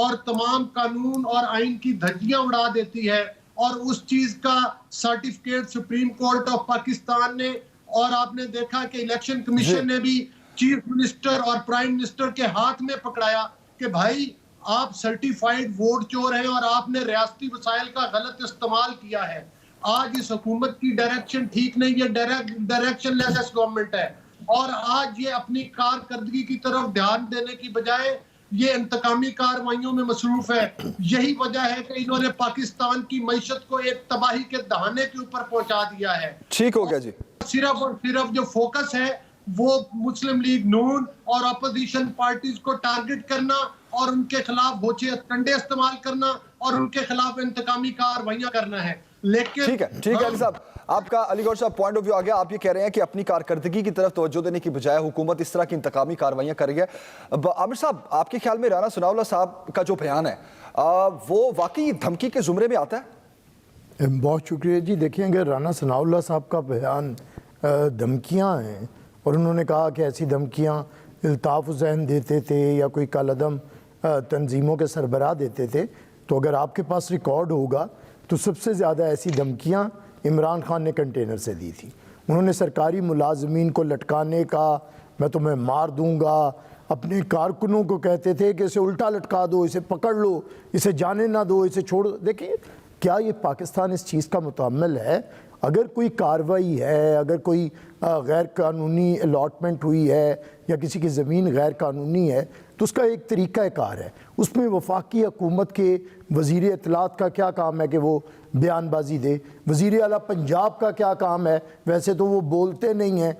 اور تمام قانون اور آئین کی دھجیاں اڑا دیتی ہے, اور اس چیز کا certificate supreme court of Pakistan نے, اور آپ نے دیکھا کہ الیکشن کمیشن نے بھی چیف منسٹر اور پرائم منسٹر کے ہاتھ میں پکڑایا کہ بھائی آپ سرٹیفائیڈ ووٹ چور ہیں اور آپ نے ریاستی وسائل کا غلط استعمال کیا ہے. آج اس حکومت کی ڈائریکشن ٹھیک نہیں ہے, ڈائریکشن لیس گورنمنٹ ہے, اور آج یہ اپنی کارکردگی کی طرف دھیان دینے کی بجائے یہ انتقامی کارروائیوں میں مصروف ہے. یہی وجہ ہے کہ انہوں نے پاکستان کی معیشت کو ایک تباہی کے دہانے کے اوپر پہنچا دیا ہے. ٹھیک ہو گیا جی. صرف اور صرف جو فوکس ہے وہ مسلم لیگ نون اور اپوزیشن پارٹیز کو ٹارگٹ کرنا اور ان کے خلاف بوچھے کنڈے استعمال کرنا اور ان کے خلاف انتقامی کارروائیاں کرنا ہے. لیکن ٹھیک ہے علی صاحب, آپ کا علی گوھر صاحب پوائنٹ آف ویو آ گیا. آپ یہ کہہ رہے ہیں کہ اپنی کارکردگی کی طرف توجہ دینے کی بجائے حکومت اس طرح کی انتقامی کارروائیاں کر رہی ہے. عامر صاحب, آپ کے خیال میں رانا ثناء اللہ صاحب کا جو بیان ہے وہ واقعی دھمکی کے زمرے میں آتا ہے؟ بہت شکریہ جی. دیکھیں اگر رانا ثناء اللہ صاحب کا بیان دھمکیاں ہیں اور انہوں نے کہا کہ ایسی دھمکیاں الطاف ذہن دیتے تھے یا کوئی کالعدم تنظیموں کے سربراہ دیتے تھے, تو اگر آپ کے پاس ریکارڈ ہوگا تو سب سے زیادہ ایسی دھمکیاں عمران خان نے کنٹینر سے دی تھی. انہوں نے سرکاری ملازمین کو لٹکانے کا, میں تمہیں مار دوں گا, اپنے کارکنوں کو کہتے تھے کہ اسے الٹا لٹکا دو, اسے پکڑ لو, اسے جانے نہ دو, اسے چھوڑ دو. دیکھیں کیا یہ پاکستان اس چیز کا متعمل ہے؟ اگر کوئی کارروائی ہے, اگر کوئی غیر قانونی الاٹمنٹ ہوئی ہے یا کسی کی زمین غیر قانونی ہے تو اس کا ایک طریقہ کار ہے. اس میں وفاقی حکومت کے وزیر اطلاعات کا کیا کام ہے کہ وہ بیان بازی دے, وزیر اعلیٰ پنجاب کا کیا کام ہے, ویسے تو وہ بولتے نہیں ہیں,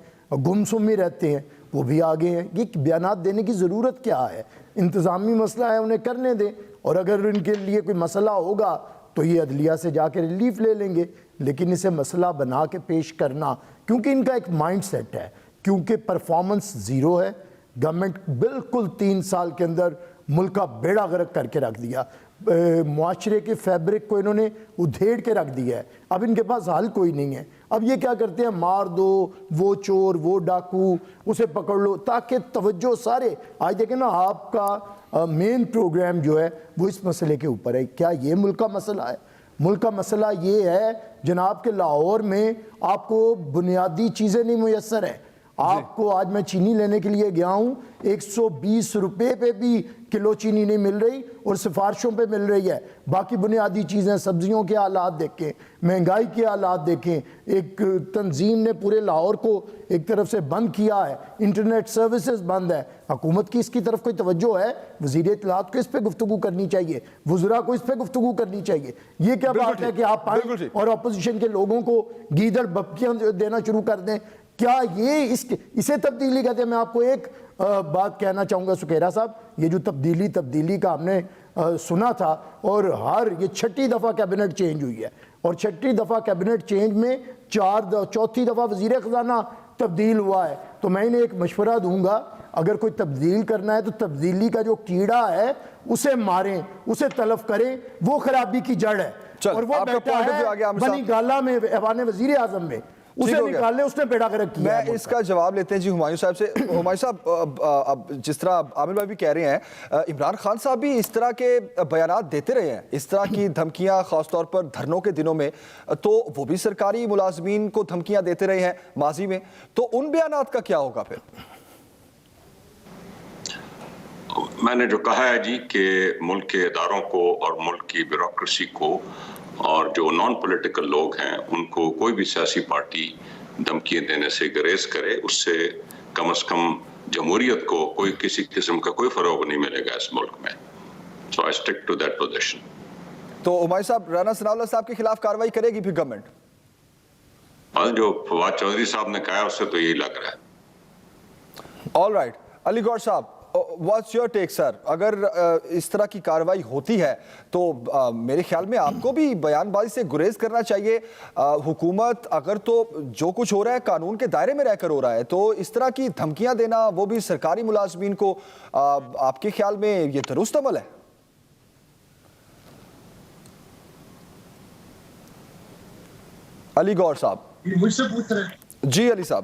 گمسم ہی رہتے ہیں, وہ بھی آگے ہیں. یہ بیانات دینے کی ضرورت کیا ہے؟ انتظامی مسئلہ ہے, انہیں کرنے دیں, اور اگر ان کے لیے کوئی مسئلہ ہوگا تو یہ عدلیہ سے جا کے ریلیف لے لیں گے. لیکن اسے مسئلہ بنا کے پیش کرنا, کیونکہ ان کا ایک مائنڈ سیٹ ہے, کیونکہ پرفارمنس زیرو ہے. گورنمنٹ بالکل 3 سال کے اندر ملک کا بیڑا غرق کر کے رکھ دیا, معاشرے کے فیبرک کو انہوں نے ادھیڑ کے رکھ دیا ہے. اب ان کے پاس حل کوئی نہیں ہے. اب یہ کیا کرتے ہیں, مار دو, وہ چور, وہ ڈاکو, اسے پکڑ لو, تاکہ توجہ سارے آج دیکھیں نا آپ کا مین پروگرام جو ہے وہ اس مسئلے کے اوپر ہے. کیا یہ ملک کا مسئلہ ہے؟ ملک کا مسئلہ یہ ہے جناب کہ لاہور میں آپ کو بنیادی چیزیں نہیں میسر ہیں. آپ کو آج میں چینی لینے کے لیے گیا ہوں, 120 روپے پہ بھی کلو چینی نہیں مل رہی اور سفارشوں پہ مل رہی ہے. باقی بنیادی چیزیں, سبزیوں کے حالات دیکھیں, مہنگائی کے حالات دیکھیں. ایک تنظیم نے پورے لاہور کو ایک طرف سے بند کیا ہے, انٹرنیٹ سروسز بند ہے. حکومت کی اس کی طرف کوئی توجہ ہے؟ وزیر اطلاعات کو اس پہ گفتگو کرنی چاہیے, وزراء کو اس پہ گفتگو کرنی چاہیے. یہ کیا بات ہے کہ آپ آئیں اور اپوزیشن کے لوگوں کو گیدڑ بپکیاں دینا شروع کر دیں؟ کیا یہ اسے تبدیلی کہتے ہیں؟ میں آپ کو ایک بات کہنا چاہوں گا سکھیرا صاحب, یہ جو تبدیلی کا ہم نے سنا تھا, اور یہ 6ٹھی دفعہ کیبنٹ چینج ہوئی ہے, اور 6ٹھی دفعہ کیبنٹ چینج میں 4تھی دفعہ وزیر خزانہ تبدیل ہوا ہے. تو میں انہیں ایک مشورہ دوں گا, اگر کوئی تبدیل کرنا ہے تو تبدیلی کا جو کیڑا ہے اسے ماریں, اسے تلف کریں, وہ خرابی کی جڑ ہے. اور وہ بیٹھا ہے بنی گالہ میں ایوان وزیر اعظم میں, اسے نکال لیں, اس نے پیڑا کرک کیا. میں اس کا جواب لیتے ہیں جی ہمایوں صاحب سے. ہمایوں صاحب, اب جس طرح عامر بھائی بھی کہہ رہے ہیں, عمران خان صاحب بھی اس طرح کے بیانات دیتے رہے ہیں, اس طرح کی دھمکیاں خاص طور پر دھرنوں کے دنوں میں, تو وہ بھی سرکاری ملازمین کو دھمکیاں دیتے رہے ہیں ماضی میں, تو ان بیانات کا کیا ہوگا پھر؟ میں نے جو کہا ہے جی کہ ملک کے اداروں کو اور ملک کی بیوروکریسی کو اور جو نان پولیٹیکل لوگ ہیں ان کو کوئی بھی سیاسی پارٹی دھمکیاں دینے سے گریز کرے, اس سے کم از کم جمہوریت کو کوئی کسی قسم کا کوئی فروغ نہیں ملے گا اس ملک میں. So I stick to that position. تو ہمایوں صاحب, رانا ثناء اللہ صاحب کے خلاف کارروائی کرے گی پھر گورنمنٹ؟ جو فواد چودھری صاحب نے کہا اس سے تو یہی لگ رہا ہے. آل رائٹ, علی گوھر صاحب, واٹس یور ٹیک سر؟ اگر اس طرح کی کارروائی ہوتی ہے تو میرے خیال میں آپ کو بھی بیان بازی سے گریز کرنا چاہیے. حکومت اگر تو جو کچھ ہو رہا ہے قانون کے دائرے میں رہ کر ہو رہا ہے, تو اس طرح کی دھمکیاں دینا, وہ بھی سرکاری ملازمین کو, آپ کے خیال میں یہ درست عمل ہے؟ علی گوھر صاحب. مجھ سے پوچھ رہے ہیں جی علی صاحب.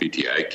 PTI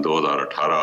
2018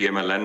PMLN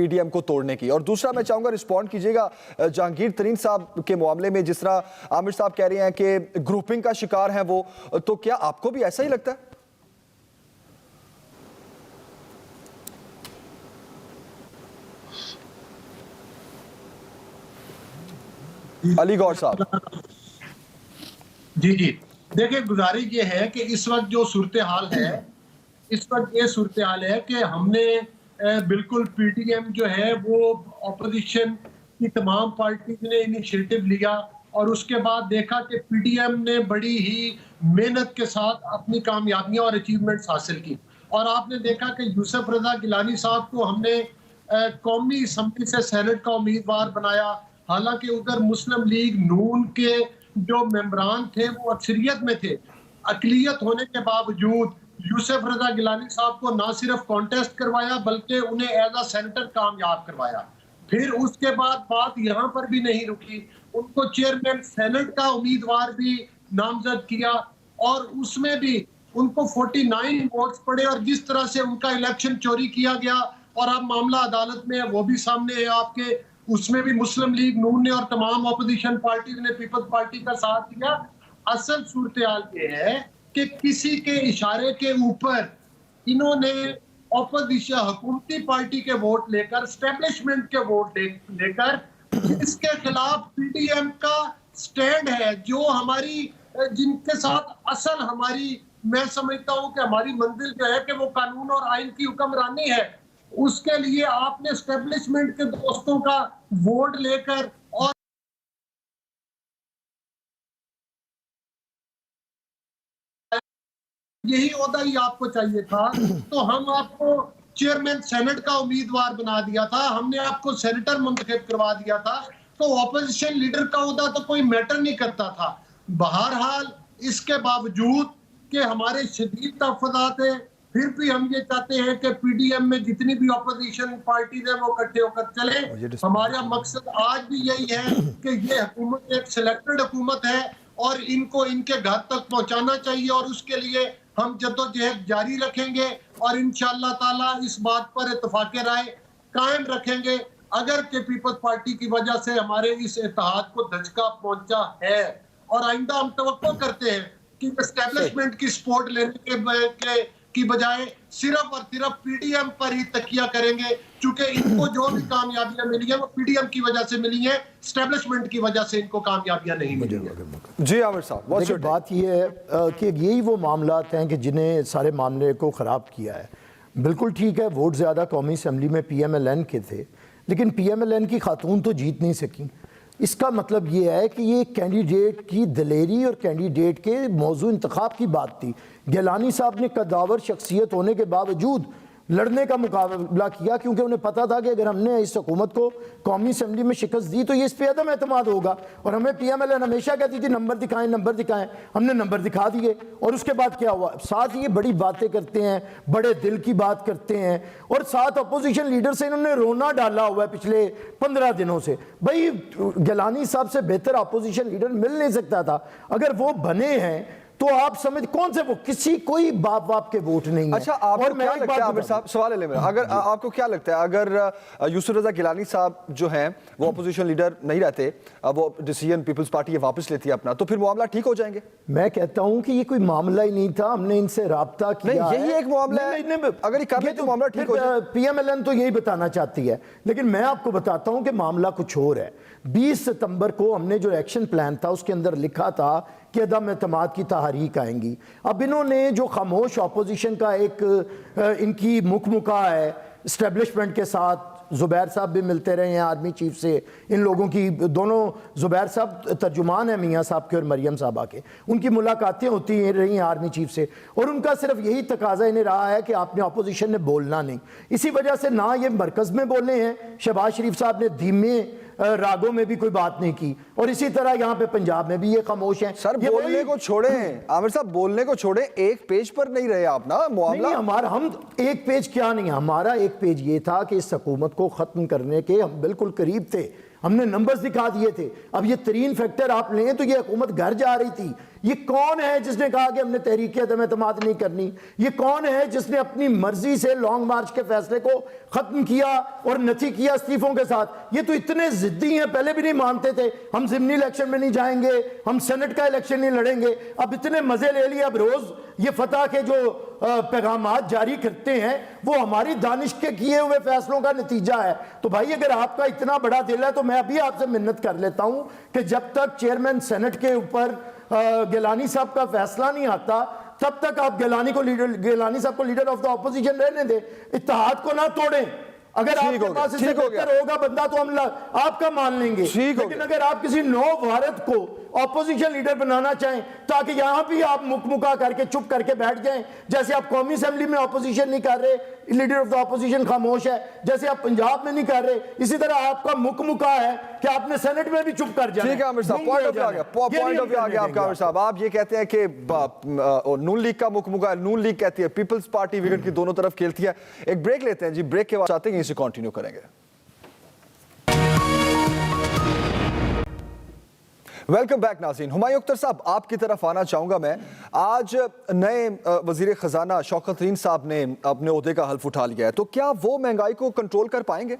P D M کو توڑنے کی؟ اور دوسرا میں چاہوں گا رسپونڈ کیجیے گا جہانگیر ترین صاحب کے معاملے میں، جس طرح عامر صاحب کہہ رہے ہیں کہ گروپنگ کا شکار ہیں وہ، تو کیا آپ کو بھی ایسا ہی لگتا ہے؟ علی گور صاحب جی دیکھیں، گزارش یہ ہے کہ اس وقت جو صورتحال ہے، اس وقت یہ صورتحال ہے کہ ہم نے بالکل پی ٹی ایم جو ہے وہ اپوزیشن کی تمام پارٹیز نے انیشیٹو لیا اور اس کے بعد دیکھا کہ پی ٹی ایم نے بڑی ہی محنت کے ساتھ اپنی کامیابیاں اور اچیومنٹس حاصل کی، اور آپ نے دیکھا کہ یوسف رضا گیلانی صاحب کو ہم نے قومی اسمبلی سے سینٹ کا امیدوار بنایا، حالانکہ ادھر مسلم لیگ نون کے جو ممبران تھے وہ اکثریت میں تھے۔ اقلیت ہونے کے باوجود یوسف رضا گیلانی صاحب کو نہ صرف کانٹیسٹ کروایا بلکہ انہیں ایز اے سینیٹر کامیاب کروایا۔ پھر اس کے بعد بات یہاں پر بھی نہیں رکی، ان کو چیئرمین سینٹ کا امیدوار بھی نامزد کیا اور اس میں بھی ان کو 49 ووٹس پڑے، اور جس طرح سے ان کا الیکشن چوری کیا گیا اور اب معاملہ عدالت میں ہے وہ بھی سامنے ہے آپ کے، اس میں بھی مسلم لیگ نون نے اور تمام اپوزیشن پارٹیز نے پیپلز پارٹی کا ساتھ دیا۔ اصل صورتحال یہ ہے کہ کسی کے اشارے کے اوپر انہوں نے اپوزیشن حکومتی پارٹی کے ووٹ لے کر، اسٹیبلشمنٹ کے ووٹ لے کر، اس کے خلاف پی ٹی ایم کا سٹینڈ ہے جو ہماری، جن کے ساتھ اصل ہماری، میں سمجھتا ہوں کہ ہماری منزل جو ہے کہ وہ قانون اور آئین کی حکمرانی ہے، اس کے لیے آپ نے اسٹیبلشمنٹ کے دوستوں کا ووٹ لے کر اور یہی عہدہ ہی آپ کو چاہیے تھا، تو ہم آپ کو چیئرمین سینٹ کا امیدوار بنا دیا تھا، ہم نے آپ کو سینیٹر منتخب کروا دیا تھا، تو اپوزیشن لیڈر کا عہدہ تو کوئی میٹر نہیں کرتا تھا۔ بہرحال اس کے باوجود کہ ہمارے شدید تحفظات ہیں، پھر بھی ہم یہ چاہتے ہیں کہ پی ڈی ایم میں جتنی بھی اپوزیشن پارٹیز ہیں وہ اکٹھے ہو کر چلیں۔ ہمارا مقصد آج بھی یہی ہے کہ یہ حکومت ایک سلیکٹڈ حکومت ہے اور ان کو ان کے گھر تک پہنچانا چاہیے، اور اس کے لیے ہم جدوجہد جاری رکھیں گے اور انشاءاللہ تعالی اس بات پر اتفاق رائے قائم رکھیں گے۔ اگر کہ پیپلز پارٹی کی وجہ سے ہمارے اس اتحاد کو دھچکا پہنچا ہے، اور آئندہ ہم توقع کرتے ہیں کہ اسٹیبلشمنٹ کی سپورٹ لینے کی بجائے صرف اور صرف پی ڈی ایم پر ہی تکیہ کریں گے، چونکہ ان کو جو بھی کامیابیاں ملی ہیں وہ پی ڈی ایم کی وجہ سے ملی ہیں، اسٹیبلشمنٹ کی وجہ سے ان کو کامیابیاں نہیں ملی ہیں۔ جی عامر صاحب، دیکھیں بات یہ ہے کہ یہی وہ معاملات ہیں کہ جنہیں سارے معاملے کو خراب کیا ہے۔ بالکل ٹھیک ہے، ووٹ زیادہ قومی اسمبلی میں پی ایم ایل این کے تھے، لیکن پی ایم ایل این کی خاتون تو جیت نہیں سکیں۔ اس کا مطلب یہ ہے کہ یہ کینڈیڈیٹ کی دلیری اور کینڈیڈیٹ کے موضوع انتخاب کی بات تھی۔ گیلانی صاحب نے قداور شخصیت ہونے کے باوجود لڑنے کا مقابلہ کیا، کیونکہ انہیں پتا تھا کہ اگر ہم نے اس حکومت کو قومی اسمبلی میں شکست دی تو یہ اس پہ عدم اعتماد ہوگا، اور ہمیں پی ایم ایل این ہمیشہ کہتی تھی نمبر دکھائیں نمبر دکھائیں، ہم نے نمبر دکھا دیے، اور اس کے بعد کیا ہوا؟ ساتھ یہ بڑی باتیں کرتے ہیں، بڑے دل کی بات کرتے ہیں، اور ساتھ اپوزیشن لیڈر سے انہوں نے رونا ڈالا ہوا ہے پچھلے 15 دنوں سے۔ بھائی گیلانی صاحب سے بہتر اپوزیشن لیڈر مل نہیں سکتا تھا، اگر وہ بنے ہیں تو آپ سمجھ کون سے وہ کسی کوئی باپ باپ کے ووٹ نہیں ہیں۔ اچھا، آپ کو کیا لگتا ہے عامر صاحب، سوال ہے میرا، اگر آپ کو کیا لگتا ہے اگر یوسف رضا گیلانی صاحب جو ہیں وہ اپوزیشن لیڈر نہیں رہتے، وہ ڈیسیژن پیپلز پارٹی واپس لیتی ہے اپنا، تو پھر معاملہ ٹھیک ہو جائیں گے؟ میں کہتا ہوں کہ یہ کوئی معاملہ ہی نہیں تھا، ہم نے ان سے رابطہ کیا نہیں، یہی ایک معاملہ ہے، اگر یہ کر لیں تو معاملہ ٹھیک ہو جائے۔ پی ایم ایل این تو یہی بتانا چاہتی ہے، لیکن میں آپ کو بتاتا ہوں کہ معاملہ کچھ اور ہے۔ 20 ستمبر کو ہم نے جو ایکشن پلان تھا اس کے اندر لکھا تھا کہ عدم اعتماد کی تحریک آئیں گی۔ اب انہوں نے جو خاموش اپوزیشن کا ایک ان کی مکہ ہے اسٹیبلشمنٹ کے ساتھ، زبیر صاحب بھی ملتے رہے ہیں آرمی چیف سے، ان لوگوں کی دونوں، زبیر صاحب ترجمان ہیں میاں صاحب کے اور مریم صاحبہ کے، ان کی ملاقاتیں ہوتی رہی ہیں آرمی چیف سے، اور ان کا صرف یہی تقاضا انہیں رہا ہے کہ آپ نے اپوزیشن نے بولنا نہیں۔ اسی وجہ سے نہ یہ مرکز میں بولے ہیں، شہباز شریف صاحب نے دھیمے راگوں میں بھی کوئی بات نہیں کی، اور اسی طرح یہاں پہ پنجاب میں بھی یہ خاموش ہیں۔ سر بولنے کو چھوڑیں عامر صاحب، بولنے کو چھوڑیں، ایک پیج پر نہیں رہے آپ نا معاملہ۔ نہیں، ہمارا ہم ایک پیج کیا نہیں، ہمارا ایک پیج یہ تھا کہ اس حکومت کو ختم کرنے کے ہم بالکل قریب تھے۔ ہم نے نمبرز دکھا دیے تھے. اب یہ ترین فیکٹر آپ لیں تو یہ حکومت گھر جا رہی تھی. یہ کون ہے جس نے کہا کہ ہم نے تحریک عدم اعتماد نہیں کرنی؟ یہ کون ہے جس نے اپنی مرضی سے لانگ مارچ کے فیصلے کو ختم کیا اور نتھی کیا استعفوں کے ساتھ؟ یہ تو اتنے ضدی ہیں, پہلے بھی نہیں مانتے تھے ہم ضمنی الیکشن میں نہیں جائیں گے, ہم سینٹ کا الیکشن نہیں لڑیں گے. اب اتنے مزے لے لیے, اب روز یہ فتح کے جو پیغامات جاری کرتے ہیں وہ ہماری دانش کے کیے ہوئے فیصلوں کا نتیجہ ہے. تو بھائی اگر آپ کا اتنا بڑا دل ہے تو میں ابھی آپ سے منت کر لیتا ہوں کہ جب تک چیئرمین سینٹ کے اوپر گیلانی صاحب کا فیصلہ نہیں آتا تب تک آپ گیلانی صاحب کو لیڈر آف دا اپوزیشن رہنے دیں, اتحاد کو نہ توڑیں. اگر آپ کے پاس اس سے بہتر ہوگا بندہ تو ہم آپ کا مان لیں گے, لیکن اگر آپ کسی نو بھارت کو اپوزیشن لیڈر بنانا چاہیں تاکہ یہاں بھی آپ مکمکا کر کے چپ کر کے بیٹھ جائیں, جیسے آپ قومی اسمبلی میں اپوزیشن نہیں کر رہے, لیڈر آف دا اپوزیشن خاموش ہے, جیسے آپ پنجاب میں نہیں کر رہے, اسی طرح آپ کا مکمکا ہے کہ آپ نے سینٹ میں بھی چپ کر جانا. ٹھیک ہے عامر صاحب, پوائنٹ آف ویو آ گیا آپ کا. عامر صاحب آپ یہ کہتے ہیں کہ نون لیگ کا مکمکا, نون لیگ کہتی ہے پیپلز پارٹی وکٹ کی دونوں طرف کھیلتی ہے. ایک بریک لیتے ہیں جی, بریک کے بعد چاہتے ہیں اسے کنٹینیو کریں گے. ویلکم بیک ناظرین. ہمایوں اختر صاحب آپ کی طرف آنا چاہوں گا میں. آج نئے وزیر خزانہ شوکت ترین صاحب نے اپنے عہدے کا حلف اٹھا لیا ہے, تو کیا وہ مہنگائی کو کنٹرول کر پائیں گے؟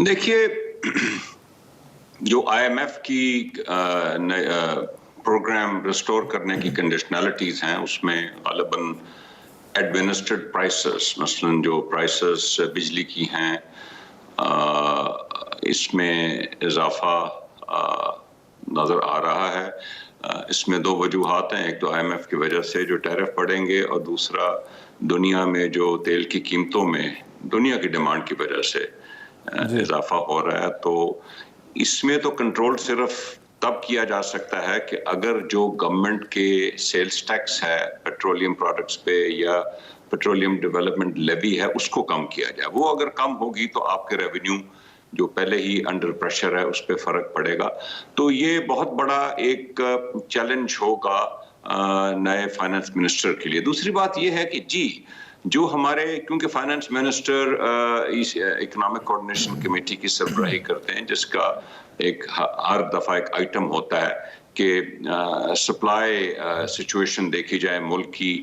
دیکھیے, جو آئی ایم ایف کی پروگرام ریسٹور کرنے کی کنڈیشنلٹیز ہیں اس میں غالباً ایڈمنسٹرڈ پرائسز, مثلاً جو پرائسز بجلی کی ہیں اس میں اضافہ نظر آ رہا ہے. اس میں دو وجوہات ہیں, ایک تو آئی ایم ایف کی وجہ سے جو ٹیرف پڑیں گے, اور دوسرا دنیا میں جو تیل کی قیمتوں میں دنیا کی ڈیمانڈ کی وجہ سے اضافہ ہو رہا ہے. تو اس میں تو کنٹرول صرف تب کیا جا سکتا ہے کہ اگر جو گورنمنٹ کے سیلز ٹیکس ہے پیٹرولیم پروڈکٹس پہ یا پیٹرولیم ڈیولپمنٹ لیوی ہے اس کو کم کیا جائے. وہ اگر کم ہوگی تو آپ کے ریونیو جو پہلے ہی انڈر پریشر ہے اس پہ فرق پڑے گا. تو یہ بہت بڑا ایک چیلنج ہوگا نئے فائنانس منسٹر کے لیے. دوسری بات یہ ہے کہ جی جو ہمارے, کیونکہ finance minister economic coordination committee کی سربراہی کرتے ہیں جس کا ایک ہر دفعہ ایک آئٹم ہوتا ہے کہ سپلائی سچویشن دیکھی جائے, ملک کی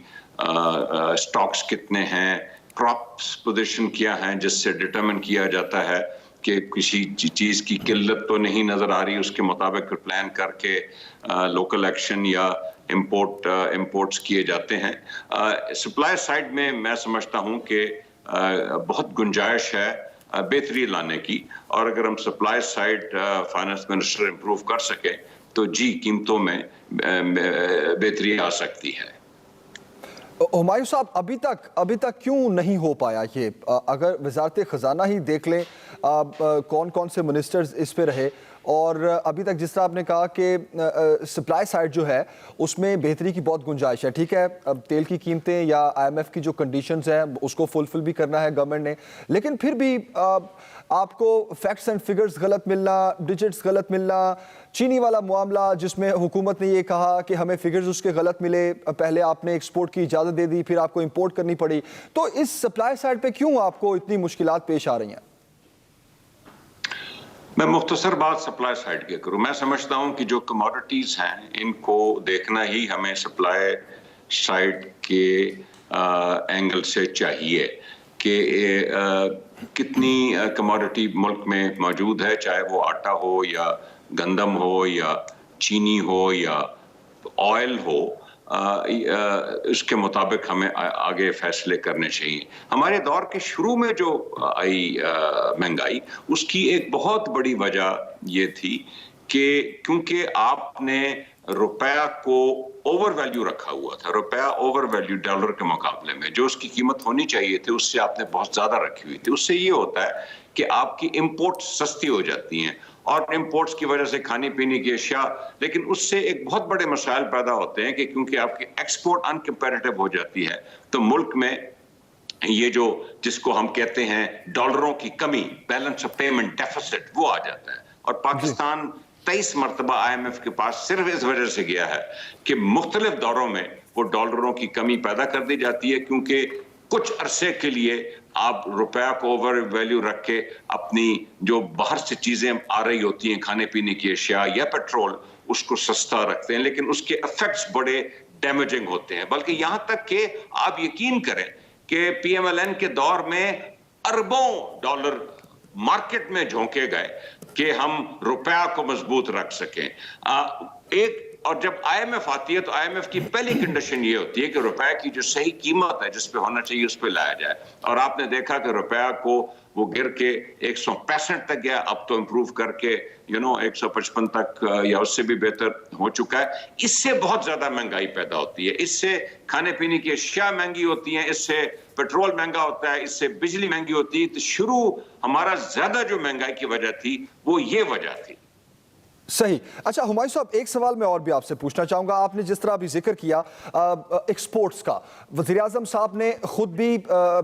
سٹاکس کتنے ہیں, کراپس پوزیشن کیا ہیں, جس سے ڈٹرمن کیا جاتا ہے کہ کسی چیز کی قلت تو نہیں نظر آ رہی, اس کے مطابق پلان کر کے لوکل ایکشن یا امپورٹس کیے جاتے ہیں. سپلائی سائڈ میں میں سمجھتا ہوں کہ بہت گنجائش ہے بہتری لانے کی, اور اگر ہم supply side finance minister improve کر سکے تو جی قیمتوں میں بہتری آ سکتی ہے. ہمایوں صاحب ابھی تک کیوں نہیں ہو پایا یہ؟ اگر وزارت خزانہ ہی دیکھ لیں کون کون سے منسٹرز اس پہ رہے, اور ابھی تک جس طرح آپ نے کہا کہ سپلائی سائڈ جو ہے اس میں بہتری کی بہت گنجائش ہے. ٹھیک ہے, اب تیل کی قیمتیں یا آئی ایم ایف کی جو کنڈیشنز ہیں اس کو فلفل بھی کرنا ہے گورنمنٹ نے, لیکن پھر بھی آپ کو فیکٹس اینڈ فگرز غلط ملنا, ڈیجٹس غلط ملنا, چینی والا معاملہ جس میں حکومت نے یہ کہا کہ ہمیں فگرز اس کے غلط ملے, پہلے آپ نے ایکسپورٹ کی اجازت دے دی پھر آپ کو امپورٹ کرنی پڑی, تو اس سپلائی سائڈ پہ کیوں آپ کو اتنی مشکلات پیش آ رہی ہیں؟ میں مختصر بات سپلائی سائڈ کی کروں. میں سمجھتا ہوں کہ جو کموڈٹیز ہیں ان کو دیکھنا ہی ہمیں سپلائی سائڈ کے اینگل سے چاہیے کہ کتنی کموڈٹی ملک میں موجود ہے, چاہے وہ آٹا ہو یا گندم ہو یا چینی ہو یا آئل ہو, اس کے مطابق ہمیں آگے فیصلے کرنے چاہیے. ہمارے دور کے شروع میں جو آئی مہنگائی اس کی ایک بہت بڑی وجہ یہ تھی کہ کیونکہ آپ نے روپیہ کو اوور ویلیو رکھا ہوا تھا, روپیہ اوور ویلیو ڈالر کے مقابلے میں جو اس کی قیمت ہونی چاہیے تھی اس سے آپ نے بہت زیادہ رکھی ہوئی تھی. اس سے یہ ہوتا ہے کہ آپ کی امپورٹ سستی ہو جاتی ہیں, اور امپورٹس کی وجہ سے کھانے پینے کی اشیاء, لیکن اس سے ایک بہت بڑے مسائل پیدا ہوتے ہیں کہ کیونکہ آپ کی ایکسپورٹ انکمپیریٹو ہو جاتی ہے تو ملک میں یہ جو جس کو ہم کہتے ہیں ڈالروں کی کمی, بیلنس آف پیمنٹ ڈیفیسٹ, وہ آ جاتا ہے. اور پاکستان 23 مرتبہ آئی ایم ایف کے پاس صرف اس وجہ سے گیا ہے کہ مختلف دوروں میں وہ ڈالروں کی کمی پیدا کر دی جاتی ہے, کیونکہ کچھ عرصے کے لیے آپ روپیہ کو اوور ویلیو رکھ کے اپنی جو باہر سے چیزیں آ رہی ہوتی ہیں کھانے پینے کی اشیاء یا پیٹرول اس کو سستا رکھتے ہیں، لیکن اس کے ایفیکٹس بڑے ڈیمیجنگ ہوتے ہیں. بلکہ یہاں تک کہ آپ یقین کریں کہ پی ایم ایل این کے دور میں اربوں ڈالر مارکیٹ میں جھونکے گئے کہ ہم روپیہ کو مضبوط رکھ سکیں. اور جب آئی ایم ایف آتی ہے تو آئی ایم ایف کی پہلی کنڈیشن یہ ہوتی ہے کہ روپے کی جو صحیح قیمت ہے جس پہ ہونا چاہیے اس پہ لایا جائے. اور آپ نے دیکھا کہ روپیہ کو وہ گر کے 165 تک گیا، اب تو امپروو کر کے 155 تک یا اس سے بھی بہتر ہو چکا ہے. اس سے بہت زیادہ مہنگائی پیدا ہوتی ہے، اس سے کھانے پینے کی اشیاء مہنگی ہوتی ہیں، اس سے پیٹرول مہنگا ہوتا ہے، اس سے بجلی مہنگی ہوتی ہے. تو شروع ہمارا زیادہ جو مہنگائی کی وجہ تھی وہ یہ وجہ تھی. صحیح. اچھا ہمایوں صاحب، ایک سوال میں اور بھی آپ سے پوچھنا چاہوں گا. آپ نے جس طرح بھی ذکر کیا ایکسپورٹس کا، وزیراعظم صاحب نے خود بھی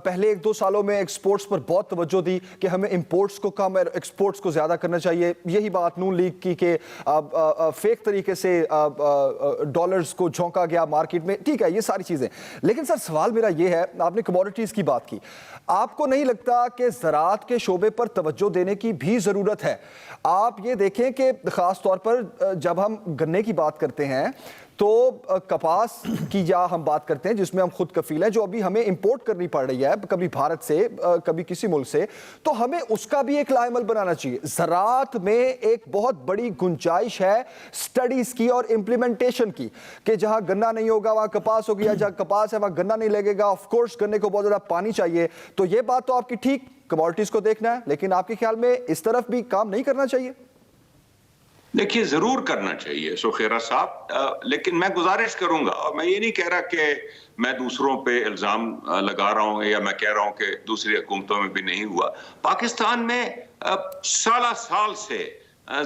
پہلے 1-2 سالوں میں ایکسپورٹس پر بہت توجہ دی کہ ہمیں امپورٹس کو کم ایکسپورٹس کو زیادہ کرنا چاہیے. یہی بات نون لیگ کی کہ فیک طریقے سے ڈالرز کو جھونکا گیا مارکیٹ میں. ٹھیک ہے، یہ ساری چیزیں. لیکن سر سوال میرا یہ ہے، آپ نے کموڈیٹیز کی بات کی، آپ کو نہیں لگتا کہ زراعت کے شعبے پر توجہ دینے کی بھی ضرورت ہے؟ آپ یہ دیکھیں کہ خاص طور پر جب ہم گنے کی بات کرتے ہیں تو کپاس کی یا ہم بات کرتے ہیں جس میں ہم خود کفیل ہیں، جو ابھی ہمیں امپورٹ کرنی پڑ رہی ہے کبھی بھارت سے کبھی کسی ملک سے، تو ہمیں اس کا بھی ایک لائحہ عمل بنانا چاہیے. زراعت میں ایک بہت بڑی گنجائش ہے سٹڈیز کی اور امپلیمنٹیشن کی، کہ جہاں گنا نہیں ہوگا وہاں کپاس ہوگی، یا جہاں کپاس ہے وہاں گنا نہیں لگے گا. آف کورس گنے کو بہت زیادہ پانی چاہیے. تو یہ بات تو آپ کی ٹھیک، کموڈیٹیز کو دیکھنا ہے، لیکن آپ کے خیال میں اس طرف بھی کام نہیں کرنا چاہیے؟ دیکھیے ضرور کرنا چاہیے سخیرہ صاحب، لیکن میں گزارش کروں گا، اور میں یہ نہیں کہہ رہا کہ میں دوسروں پہ الزام لگا رہا ہوں یا میں کہہ رہا ہوں کہ دوسری حکومتوں میں بھی نہیں ہوا. پاکستان میں سالہ سال سے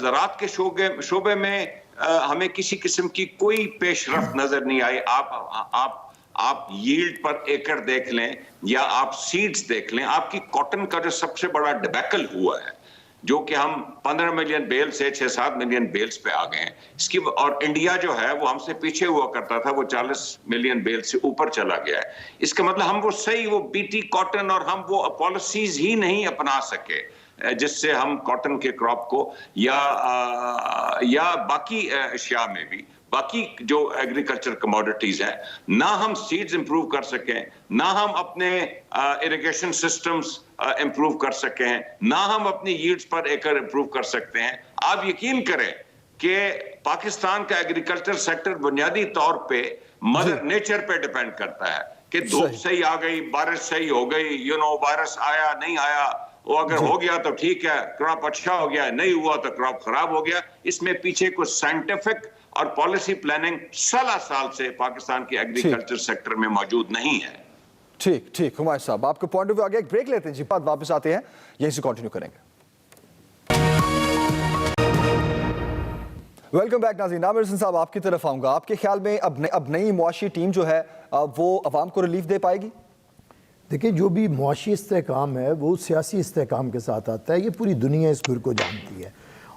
زراعت کے شعبے میں ہمیں کسی قسم کی کوئی پیش رفت نظر نہیں آئی. آپ ییلڈ پر ایکڑ دیکھ لیں یا آپ سیڈز دیکھ لیں. آپ کی کاٹن کا جو سب سے بڑا ڈیبیکل ہوا ہے، جو کہ ہم 15 ملین بیل سے 6-7 ملین بیلز پہ آ گئے ہیں، اس کی، اور انڈیا جو ہے وہ ہم سے پیچھے ہوا کرتا تھا، وہ 40 ملین بیل سے اوپر چلا گیا ہے. اس کا مطلب ہم وہ صحیح وہ بیٹی کاٹن اور ہم وہ پالیسیز ہی نہیں اپنا سکے جس سے ہم کاٹن کے کراپ کو یا باقی اشیاء میں بھی، باقی جو ایگریکلچر کموڈیٹیز ہیں، نہ ہم سیڈز امپروو کر سکیں، نہ ہم اپنے اریگیشن سسٹمز امپروو کر سکیں، نہ ہم اپنی ییلڈز پر ایکڑ امپروو کر سکتے ہیں. آپ یقین کریں کہ پاکستان کا ایگریکلچر سیکٹر بنیادی طور پہ مدر نیچر پہ ڈیپینڈ کرتا ہے کہ دھوپ صحیح آ گئی، بارش صحیح ہو گئی، وائرس آیا نہیں آیا، وہ اگر ہو گیا تو ٹھیک ہے، کراپ اچھا ہو گیا، نہیں ہوا تو کراپ خراب ہو گیا. اس میں پیچھے کچھ سائنٹیفک اور پالیسی پلاننگ سالہ سال سے پاکستان کے ایگریکلچر سیکٹر میں موجود نہیں ہے. ٹھیک ہمایوں صاحب، آپ کو پوائنٹ آف ویو آگے. ایک بریک لیتے ہیں جی، بعد واپس آتے ہیں، یہیں سے کنٹینیو کریں گے. ویلکم بیک ناظرین. عامر حسین صاحب، آپ کی طرف آؤں گا. آپ کے خیال میں اب نئی معاشی ٹیم جو ہے وہ عوام کو ریلیف دے پائے گی؟ دیکھیں، جو بھی معاشی استحکام ہے وہ سیاسی استحکام کے ساتھ آتا ہے. یہ پوری دنیا اس گر کو جانتی ہے.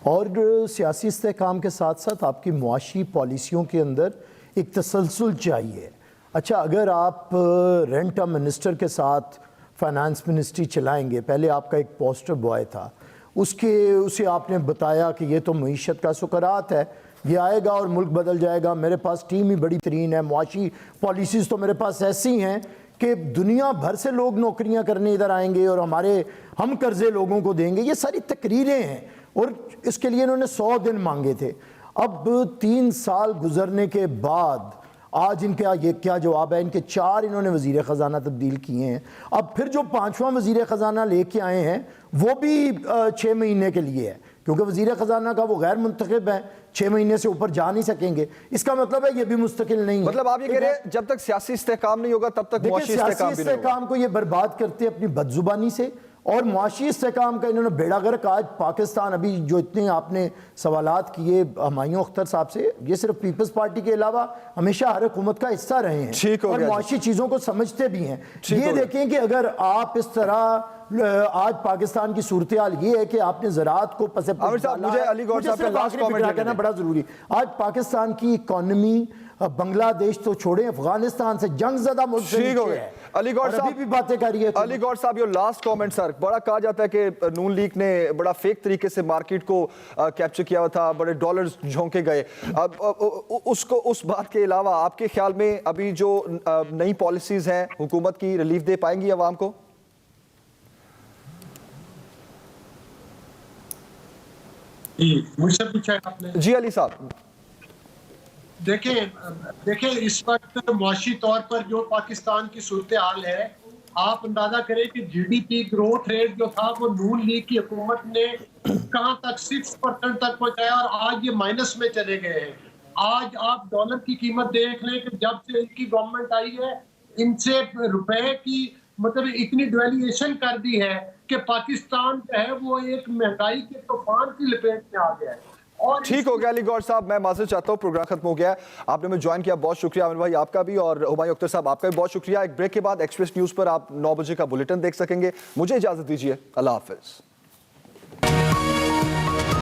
اور سیاسی استحکام کے ساتھ ساتھ آپ کی معاشی پالیسیوں کے اندر ایک تسلسل چاہیے. اچھا، اگر آپ رینٹا منسٹر کے ساتھ فائنانس منسٹری چلائیں گے، پہلے آپ کا ایک پوسٹر بوائے تھا، اسے آپ نے بتایا کہ یہ تو معیشت کا سکرات ہے، یہ آئے گا اور ملک بدل جائے گا، میرے پاس ٹیم ہی بڑی ترین ہے، معاشی پالیسیز تو میرے پاس ایسی ہیں کہ دنیا بھر سے لوگ نوکریاں کرنے ادھر آئیں گے اور ہم قرضے لوگوں کو دیں گے. یہ ساری تقریریں ہیں اور اس کے لیے انہوں نے 100 دن مانگے تھے. اب 3 سال گزرنے کے بعد آج ان کا یہ کیا جواب ہے؟ ان کے 4 انہوں نے وزیر خزانہ تبدیل کیے ہیں. اب پھر جو 5واں وزیر خزانہ لے کے آئے ہیں وہ بھی 6 مہینے کے لیے ہے، کیونکہ وزیر خزانہ کا وہ غیر منتخب ہے، 6 مہینے سے اوپر جا نہیں سکیں گے. اس کا مطلب ہے یہ بھی مستقل نہیں ہے. مطلب آپ یہ کہہ رہے ہیں جب تک سیاسی استحکام نہیں ہوگا تب تک معاشی استحکام بھی نہیں ہوگا. سیاسی استحکام کو یہ برباد کرتے ہیں اپنی بدزبانی سے، اور معاشی استحکام کا انہوں نے بیڑا غرق. آج پاکستان ابھی جو اتنے آپ نے سوالات کیے ہمایوں اختر صاحب سے، یہ صرف پیپلز پارٹی کے علاوہ ہمیشہ ہر حکومت کا حصہ رہے ہیں اور معاشی چیزوں کو سمجھتے بھی ہیں. یہ دیکھیں کہ اگر آپ اس طرح، آج پاکستان کی صورتحال یہ ہے کہ آپ نے زراعت کو پس پش کہنا بڑا ضروری. آج پاکستان کی اکانومی، بنگلہ دیش تو چھوڑیں، افغانستان سے جنگ زدہ ملک سے نیچے ہے. علی گوہر اور ابھی صاحب بھی باتیں کر رہی ہے علی گوہر صاحب یہ لاسٹ کامنٹ سر، بڑا کہا جاتا ہے کہ نون لیگ نے بڑا فیک طریقے سے مارکیٹ کو کیپچر کیا ہوا تھا، بڑے ڈالرز جھونکے گئے. اب اس بات کے علاوہ آپ کے خیال میں ابھی جو نئی پالیسیز ہیں حکومت کی ریلیف دے پائیں گی عوام کو؟ مجھ سے پوچھا ہے آپ نے. جی علی صاحب. دیکھیں اس وقت معاشی طور پر جو پاکستان کی صورتحال ہے، آپ اندازہ کریں کہ G D P growth rate جو تھا وہ نون لیگ کی حکومت نے کہاں تک 6% تک پہنچایا اور آج یہ مائنس میں چلے گئے ہیں. آج آپ ڈالر کی قیمت دیکھ لیں کہ جب سے ان کی گورنمنٹ آئی ہے ان سے روپے کی مطلب اتنی ڈیویلیشن کر دی ہے کہ پاکستان جو ہے وہ ایک مہنگائی کے طوفان کی لپیٹ میں آ گیا ہے. ٹھیک ہو گیا علی گوہر صاحب، میں معذرت چاہتا ہوں، پروگرام ختم ہو گیا ہے. آپ نے ہمیں جوائن کیا، بہت شکریہ. عامر بھائی آپ کا بھی، اور ہمایوں اختر صاحب آپ کا بھی بہت شکریہ. ایک بریک کے بعد ایکسپریس نیوز پر آپ 9 بجے کا بلیٹن دیکھ سکیں گے. مجھے اجازت دیجیے، اللہ حافظ.